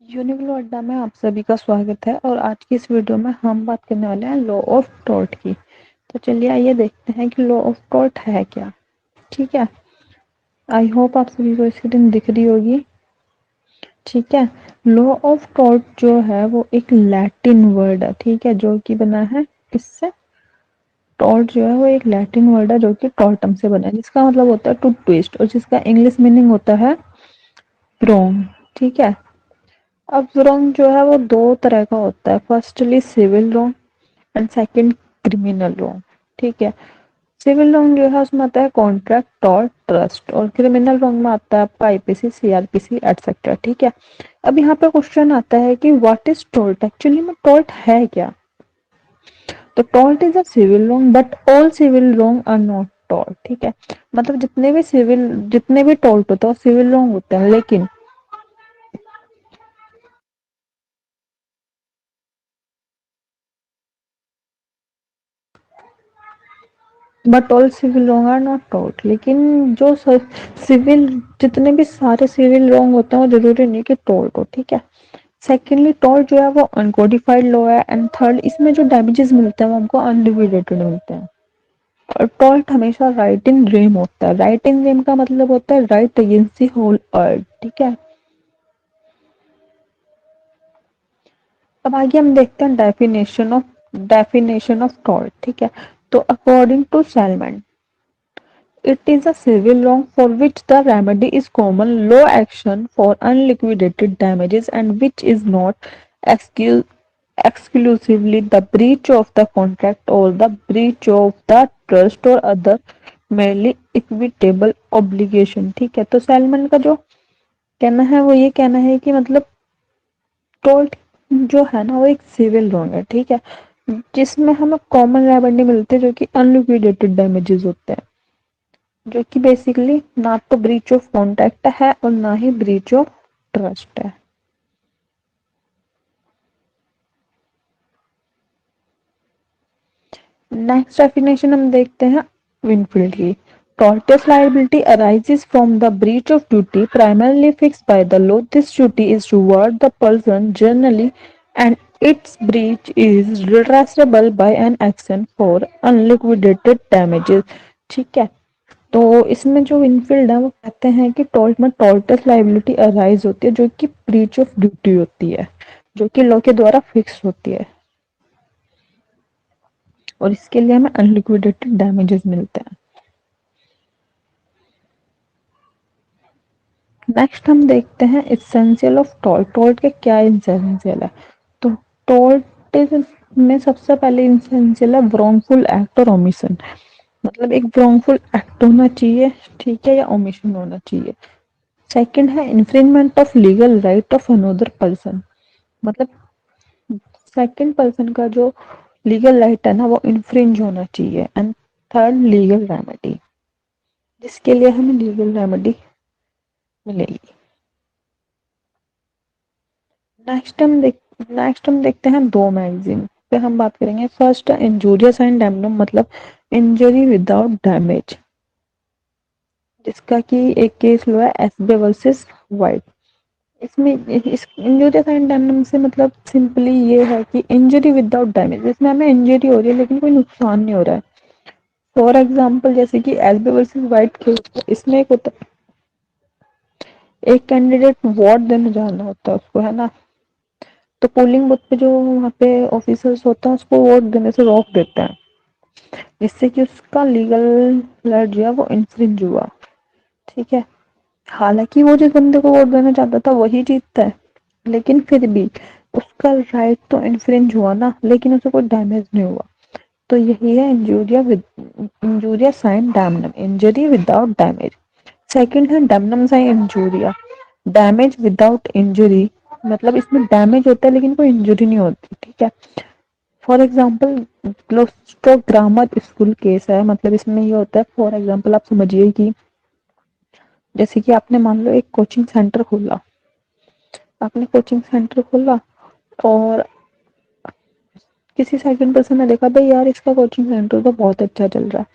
Uniqlo अड्डा में आप सभी का स्वागत है और आज की इस वीडियो में हम बात करने वाले हैं लॉ ऑफ टॉर्ट की। तो चलिए आइए देखते हैं कि लॉ ऑफ टॉर्ट है क्या। ठीक है, आई होप आप सभी को स्क्रीन दिख रही होगी। ठीक है, लॉ ऑफ टॉर्ट जो है वो एक लैटिन वर्ड है, ठीक है, जो कि बना है किससे। टॉर्ट जो है वो एक लैटिन वर्ड है जो कि टॉर्टम से बना है, जिसका मतलब होता है टू ट्विस्ट और जिसका इंग्लिश मीनिंग होता है रॉन्ग। ठीक है, अब रॉन्ग जो है वो दो तरह का होता है, firstly civil wrong and second criminal wrong. ठीक है, सिविल रॉन्ग जो है उसमें आता है कॉन्ट्रैक्ट और ट्रस्ट, और क्रिमिनल रॉन्ग में आता है आपका आईपीसी, सीआरपीसी एटसेट्रा। ठीक है, अब यहाँ पे क्वेश्चन आता है कि व्हाट इज टोर्ट, एक्चुअली में टोर्ट है क्या। तो tort is a civil wrong but all civil wrong are not tort. ठीक है, मतलब जितने भी टोर्ट होते हैं वो सिविल रॉन्ग होते हैं, लेकिन but all civil wrong are not tort, लेकिन जो सिविल जितने भी सारे सिविल रॉन्ग होते हैं वो जरूरी नहीं कि टोर्ट हो। ठीक है, सेकेंडली टोर्ट जो है वो अनकोडिफाइड लॉ है एंड थर्ड इसमें जो डैमेजेस मिलते हैं वो हमको अनलिक्विडेटेड मिलते हैं। और टोर्ट हमेशा राइट इन रेम होता है, राइट इन रेम का मतलब होता है right against the whole earth. ठीक है, अब आगे हम देखते हैं डेफिनेशन ऑफ टोर्ट। ठीक है, तो according to Salmond, it is a civil wrong for which the remedy is common law action for unliquidated damages and which is not exclu- exclusively the breach of the contract or the breach of the trust or other merely equitable obligation। ठीक है, तो salmon का जो कहना है वो ये कहना है कि मतलब टोल्ट जो है ना वो एक सिविल रॉन्ग है। ठीक है, जिसमें हमें कॉमन रेमेडी मिलती है जो कि अनलिक्विडेटेड डैमेजेस होते हैं, जो कि बेसिकली ना तो ब्रीच ऑफ कॉन्ट्रैक्ट है और ना ही ब्रीच ऑफ ट्रस्ट है। नेक्स्ट डेफिनेशन हम देखते हैं विनफील्ड की। Tortious liability arises from the breach of duty primarily fixed by the law. This duty is toward the person generally, and its breach is redressable by an action for unliquidated damages। ठीक है, तो इसमें जो Winfield है वो कहते हैं कि टोर्ट में टोर्टस लाइबिलिटी अराइज होती है जो कि ब्रीच ऑफ ड्यूटी होती है, जो कि लॉ के द्वारा फिक्स होती है, और इसके लिए हमें अनलिक्विडेटेड डैमेजेस मिलते हैं। नेक्स्ट हम देखते हैं इसेंशियल ऑफ टोर्ट, टोर्ट के क्या इसेंशियल है। तो टोर्ट में सबसे पहले इसेंशियल है wrongful एक्ट और ओमिशन, मतलब एक wrongful एक्ट होना चाहिए, ठीक है, या ओमिशन होना चाहिए। सेकंड है infringement of legal right of another person, मतलब सेकंड पर्सन का जो लीगल राइट है ना वो इन्फ्रिंज होना चाहिए। एंड थर्ड लीगल रेमेडी, जिसके लिए हमें लीगल रेमेडी मिलेगी। नेक्स्ट हम देखते हैं दो मैगजीन पे हम बात करेंगे। फर्स्ट है इंजूरियस एंड डैमनम, मतलब इंजरी विदाउट डैमेज, जिसका कि एक केस हुआ है एसबे वर्सेस वाइट। इसमें इस इंजूरियस एंड डैमनम से मतलब सिंपली ये है कि इंजरी विदाउट डैमेज, इसमें हमें इंजरी हो रही है लेकिन कोई नुकसान नहीं हो रहा है। फॉर एग्जाम्पल जैसे कि एसबी वर्सेस वाइट केस, इसमें एक होता है एक कैंडिडेट वोट देने जाना होता है उसको, है ना, तो पोलिंग बूथ पे जो वहाँ पे ऑफिसर्स होता है उसको वोट देने से रोक देते हैं, जिससे कि उसका लीगल राइट जो है वो इन्फ्रिंज हुआ। ठीक है, हालांकि वो जिस बंदे को वोट देना चाहता था वही जीतता है, लेकिन फिर भी उसका राइट तो इन्फ्रिंज हुआ ना, लेकिन उसे कोई डैमेज नहीं हुआ। तो यही है injuria sine damnum, injury without damage. Second है damnum sine injuria, damage without injury, मतलब इसमें डैमेज होता है लेकिन कोई इंजरी नहीं होती। ठीक है, for example grammar school case है, मतलब इसमें ये होता है, फॉर एग्जाम्पल आप समझिए कि जैसे कि आपने मान लो एक कोचिंग सेंटर खोला, आपने कोचिंग सेंटर खोला और किसी सेकंड पर्सन ने देखा भाई यार इसका कोचिंग सेंटर तो बहुत अच्छा चल रहा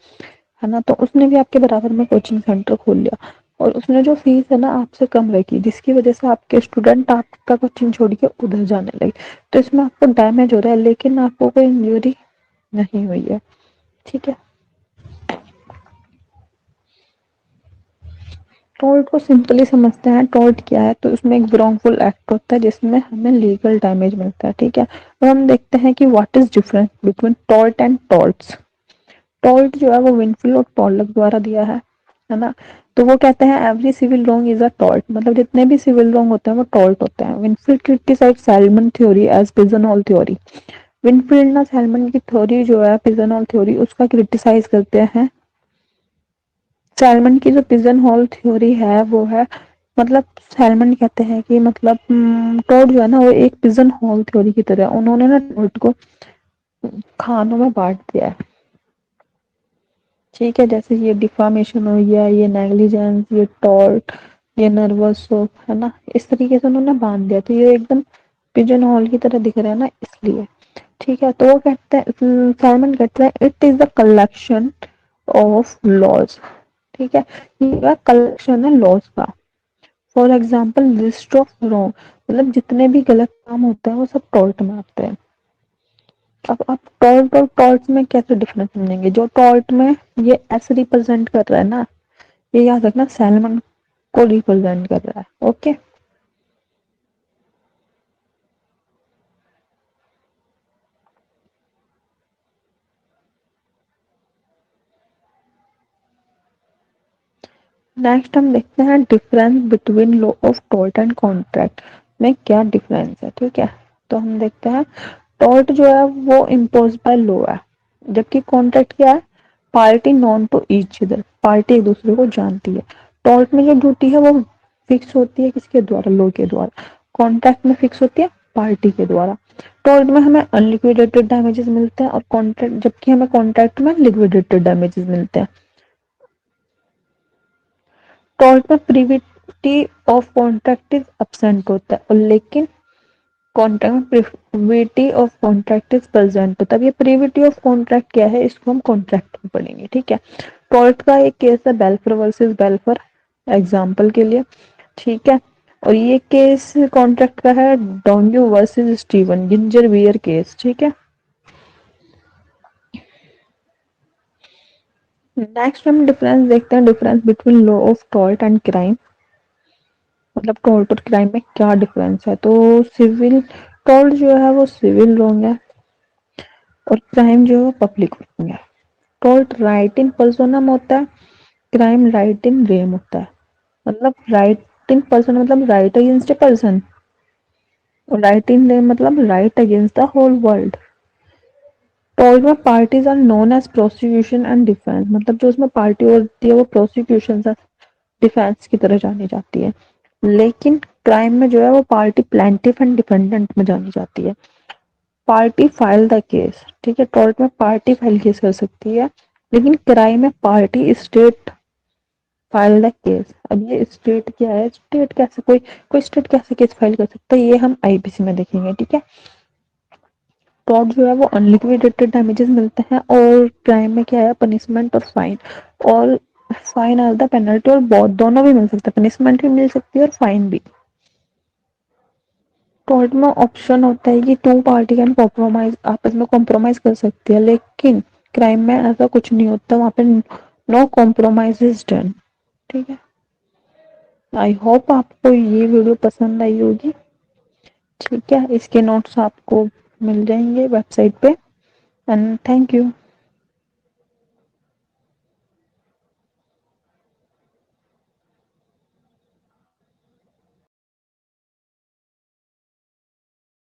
है ना, तो उसने भी आपके बराबर में कोचिंग सेंटर खोल लिया। और उसने जो फीस है ना आपसे कम रखी, जिसकी वजह से आपके स्टूडेंट आपका कोचिंग छोड़ के उधर जाने लगे। तो इसमें आपको डैमेज हो रहा है, लेकिन आपको कोई इंजरी नहीं हुई है। ठीक है, टॉर्ट को सिंपली समझते हैं। टॉर्ट क्या है, तो उसमें एक wrongful एक्ट होता है जिसमें हमें लीगल डैमेज मिलता है। ठीक है, तो हम देखते हैं कि what is difference between tort and torts. Tort जो है वो विनफिल और पॉलक द्वारा दिया है ना। तो वो कहते हैं every civil wrong is a tort, मतलब जितने भी सिविल रॉन्ग होते हैं वो टॉर्ट होते हैं। Winfield criticize Salmond theory as pigeon hole theory. Winfield ना सैलमन की थ्योरी जो है पिजन हॉल थ्योरी, उसका क्रिटिसाइज करते हैं। सैलमन की जो पिजन हॉल थ्योरी है वो है, मतलब सैलमन कहते हैं कि मतलब टॉड जो है ना वो एक पिजन हॉल थ्योरी की तरह, उन्होंने ना टॉड को खानों में बांट दिया है। ठीक है, जैसे ये डिफामेशन हो गया, ये नेग्लिजेंस, ये टॉर्ट, ये नर्वस हो, है ना, इस तरीके से उन्होंने बांध दिया। तो ये एकदम पिजन हॉल की तरह दिख रहा है ना, इसलिए। ठीक है, तो वो कहते हैं, साइमन कहते हैं it is the collection of laws. ठीक है, ये कलेक्शन है लॉज का। For example list of wrong, मतलब जितने भी गलत काम होते हैं वो सब टॉर्ट में आते हैं। अब आप टॉर्ट और टॉर्ट में कैसे डिफरेंस समझेंगे। जो टॉर्ट में ये एस रिप्रेजेंट कर रहा है ना, ये याद रखना सैलमन को रिप्रेजेंट कर रहा है। ओके, नेक्स्ट हम देखते हैं difference between law of tort and contract में क्या डिफरेंस है। ठीक है, तो हम देखते हैं टॉर्ट जो है वो इम्पोज बाय लॉ है, जबकि कॉन्ट्रैक्ट क्या है, party known to each other, party एक दूसरे को जानती है। टॉर्ट में जो ड्यूटी है वो फिक्स होती है किसके द्वारा, लॉ के द्वारा। कॉन्ट्रैक्ट में फिक्स होती है पार्टी के द्वारा। टॉर्ट में हमें अनलिक्विडेटेड डैमेजेस मिलते हैं और कॉन्ट्रैक्ट, जबकि हमें कॉन्ट्रैक्ट में लिक्विडेटेड डैमेजेस मिलते हैं। टॉर्ट में privity of contract is absent होता है, और लेकिन कॉन्ट्रैक्ट में privity of contract is present होता है। अब ये प्रिविटी ऑफ कॉन्ट्रैक्ट क्या है, इसको हम कॉन्ट्रैक्ट में पढ़ेंगे। ठीक है, टॉर्ट का एक केस है बेल्फर वर्सेस बेल्फर, एग्जाम्पल के लिए। ठीक है, और ये केस कॉन्ट्रैक्ट का है Donoghue versus Steven ginger beer case. ठीक है, नेक्स्ट हम डिफरेंस देखते हैं, difference between law of tort and crime. मतलब टॉर्ट और क्राइम में क्या डिफरेंस है। तो सिविल टॉर्ट जो है वो सिविल रॉन्ग है, और क्राइम जो है वो पब्लिक रॉन्ग है। टॉर्ट राइट इन पर्सोनम होता है, क्राइम राइट इन रेम होता है। मतलब राइट इन पर्सन मतलब राइट अगेंस्ट ए पर्सन, और राइट इन रेम मतलब right against the whole world. Tort में parties are known as prosecution and defence, मतलब जो उसमें पार्टी होती है वो प्रोसिक्यूशन से डिफेंस की तरह जानी जाती है। लेकिन क्राइम में जो है वो पार्टी प्लेंटिफ एंड डिफेंडेंट में जानी जाती है। Party file the case. ठीक है, टॉर्ट में पार्टी फाइल केस कर सकती है, लेकिन क्राइम में party state file the case. अब ये स्टेट क्या है, स्टेट कैसे कोई स्टेट कैसे केस फाइल कर सकता है, ये हम आईपीसी में देखेंगे। ठीक है, टॉर्ट जो है वो अनलिक्विडेटेड डैमेजेस मिलते हैं, और क्राइम में क्या है, पनिशमेंट और फाइन। और फाइन आर द पेनल्टी, और बहुत दोनों भी मिल सकता है, पनिशमेंट भी मिल सकती है और फाइन भी। कोर्ट में ऑप्शन होता है कि टू पार्टी कैन कॉम्प्रोमाइज, आपस में कॉम्प्रोमाइज कर सकती है, लेकिन क्राइम में ऐसा कुछ नहीं होता, वहां पे नो कॉम्प्रोमाइज इज डन। ठीक है, आई होप आपको ये वीडियो पसंद आई होगी। ठीक है, इसके नोट्स आपको मिल जाएंगे वेबसाइट पे, एंड थैंक यू।